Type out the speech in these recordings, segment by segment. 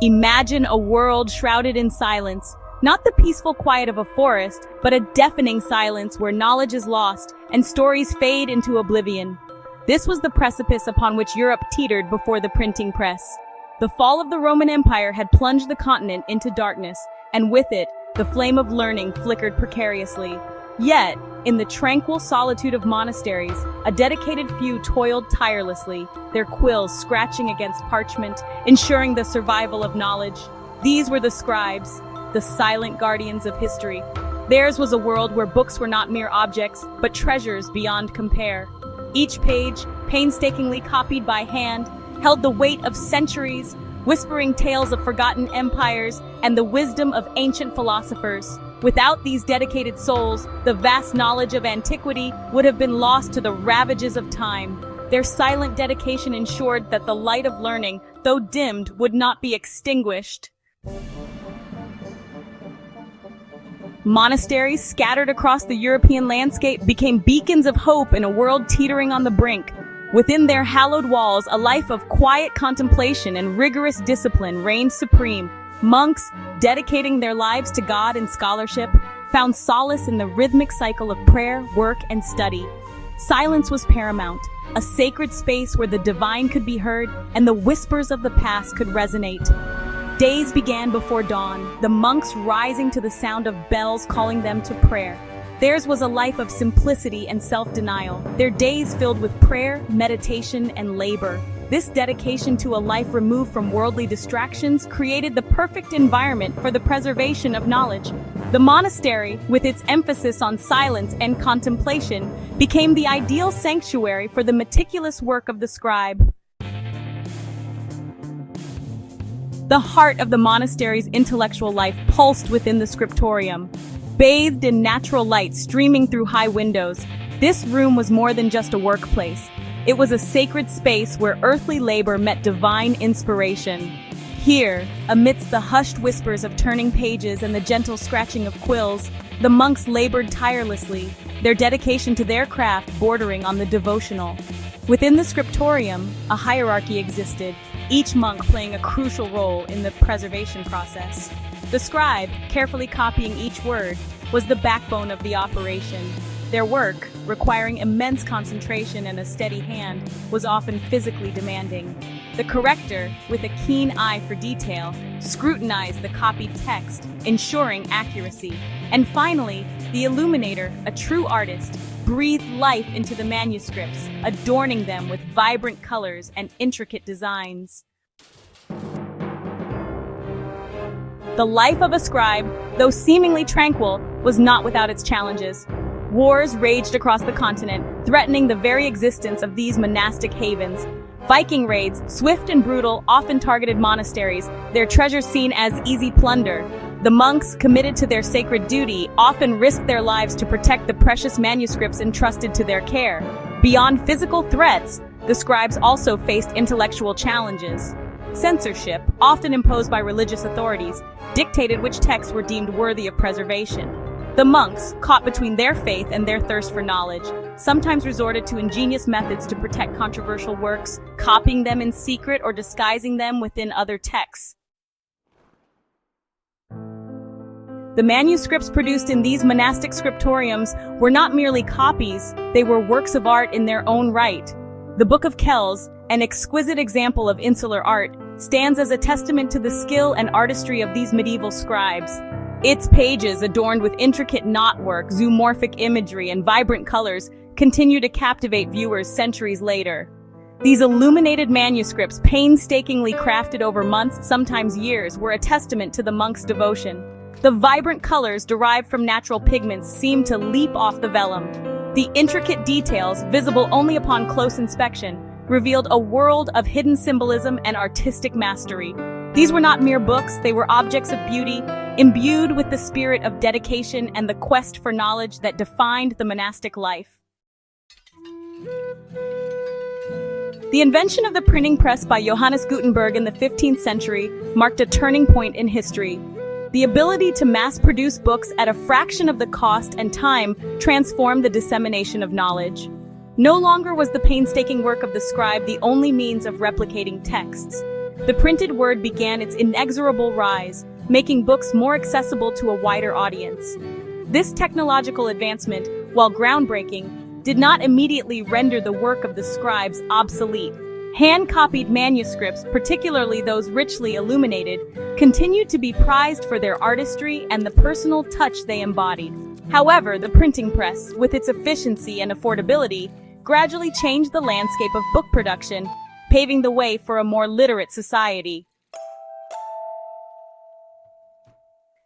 Imagine a world shrouded in silence, not the peaceful quiet of a forest, but a deafening silence where knowledge is lost and stories fade into oblivion. This was the precipice upon which Europe teetered before the printing press. The fall of the Roman Empire had plunged the continent into darkness, and with it, the flame of learning flickered precariously. Yet, in the tranquil solitude of monasteries, a dedicated few toiled tirelessly, their quills scratching against parchment, ensuring the survival of knowledge. These were the scribes, the silent guardians of history. Theirs was a world where books were not mere objects, but treasures beyond compare. Each page, painstakingly copied by hand, held the weight of centuries, whispering tales of forgotten empires and the wisdom of ancient philosophers. Without these dedicated souls, the vast knowledge of antiquity would have been lost to the ravages of time. Their silent dedication ensured that the light of learning, though dimmed, would not be extinguished. Monasteries scattered across the European landscape became beacons of hope in a world teetering on the brink. Within their hallowed walls, a life of quiet contemplation and rigorous discipline reigned supreme. Monks, dedicating their lives to God and scholarship, found solace in the rhythmic cycle of prayer, work, and study. Silence was paramount, a sacred space where the divine could be heard and the whispers of the past could resonate. Days began before dawn, the monks rising to the sound of bells calling them to prayer. Theirs was a life of simplicity and self-denial, their days filled with prayer, meditation, and labor. This dedication to a life removed from worldly distractions created the perfect environment for the preservation of knowledge. The monastery, with its emphasis on silence and contemplation, became the ideal sanctuary for the meticulous work of the scribe. The heart of the monastery's intellectual life pulsed within the scriptorium. Bathed in natural light streaming through high windows, this room was more than just a workplace. It was a sacred space where earthly labor met divine inspiration. Here, amidst the hushed whispers of turning pages and the gentle scratching of quills, the monks labored tirelessly, their dedication to their craft bordering on the devotional. Within the scriptorium, a hierarchy existed, each monk playing a crucial role in the preservation process. The scribe, carefully copying each word, was the backbone of the operation. Their work, requiring immense concentration and a steady hand, was often physically demanding. The corrector, with a keen eye for detail, scrutinized the copied text, ensuring accuracy. And finally, the illuminator, a true artist, breathed life into the manuscripts, adorning them with vibrant colors and intricate designs. The life of a scribe, though seemingly tranquil, was not without its challenges. Wars raged across the continent, threatening the very existence of these monastic havens. Viking raids, swift and brutal, often targeted monasteries, their treasures seen as easy plunder. The monks, committed to their sacred duty, often risked their lives to protect the precious manuscripts entrusted to their care. Beyond physical threats, the scribes also faced intellectual challenges. Censorship, often imposed by religious authorities, dictated which texts were deemed worthy of preservation. The monks, caught between their faith and their thirst for knowledge, sometimes resorted to ingenious methods to protect controversial works, copying them in secret or disguising them within other texts. The manuscripts produced in these monastic scriptoriums were not merely copies, they were works of art in their own right. The Book of Kells, an exquisite example of insular art, stands as a testament to the skill and artistry of these medieval scribes. Its pages, adorned with intricate knotwork, zoomorphic imagery, and vibrant colors, continue to captivate viewers centuries later. These illuminated manuscripts, painstakingly crafted over months, sometimes years, were a testament to the monks' devotion. The vibrant colors derived from natural pigments seemed to leap off the vellum. The intricate details, visible only upon close inspection, revealed a world of hidden symbolism and artistic mastery. These were not mere books, they were objects of beauty, imbued with the spirit of dedication and the quest for knowledge that defined the monastic life. The invention of the printing press by Johannes Gutenberg in the 15th century marked a turning point in history. The ability to mass-produce books at a fraction of the cost and time transformed the dissemination of knowledge. No longer was the painstaking work of the scribe the only means of replicating texts. the printed word began its inexorable rise, making books more accessible to a wider audience. This technological advancement, while groundbreaking, did not immediately render the work of the scribes obsolete. Hand-copied manuscripts, particularly those richly illuminated, continued to be prized for their artistry and the personal touch they embodied. However, the printing press, with its efficiency and affordability, gradually changed the landscape of book production, paving the way for a more literate society.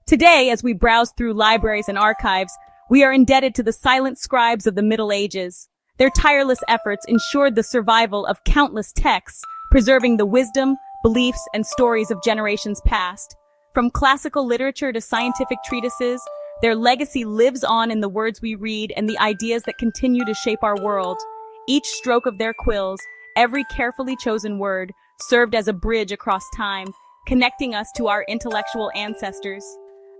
Today, as we browse through libraries and archives, we are indebted to the silent scribes of the Middle Ages. Their tireless efforts ensured the survival of countless texts, preserving the wisdom, beliefs, and stories of generations past. From classical literature to scientific treatises, their legacy lives on in the words we read and the ideas that continue to shape our world. Each stroke of their quills, every carefully chosen word, served as a bridge across time, connecting us to our intellectual ancestors.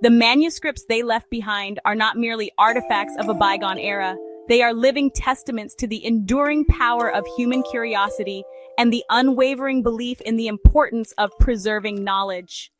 The manuscripts they left behind are not merely artifacts of a bygone era. They are living testaments to the enduring power of human curiosity and the unwavering belief in the importance of preserving knowledge.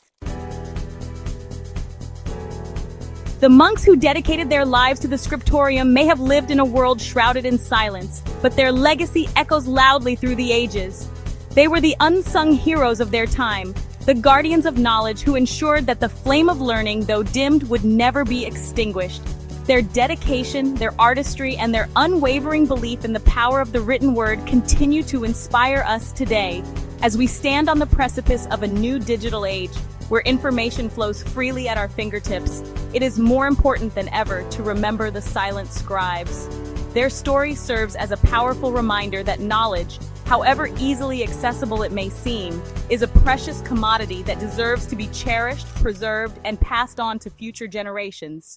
The monks who dedicated their lives to the scriptorium may have lived in a world shrouded in silence, but their legacy echoes loudly through the ages. They were the unsung heroes of their time, the guardians of knowledge who ensured that the flame of learning, though dimmed, would never be extinguished. Their dedication, their artistry, and their unwavering belief in the power of the written word continue to inspire us today, as we stand on the precipice of a new digital age, where information flows freely at our fingertips. It is more important than ever to remember the silent scribes. Their story serves as a powerful reminder that knowledge, however easily accessible it may seem, is a precious commodity that deserves to be cherished, preserved, and passed on to future generations.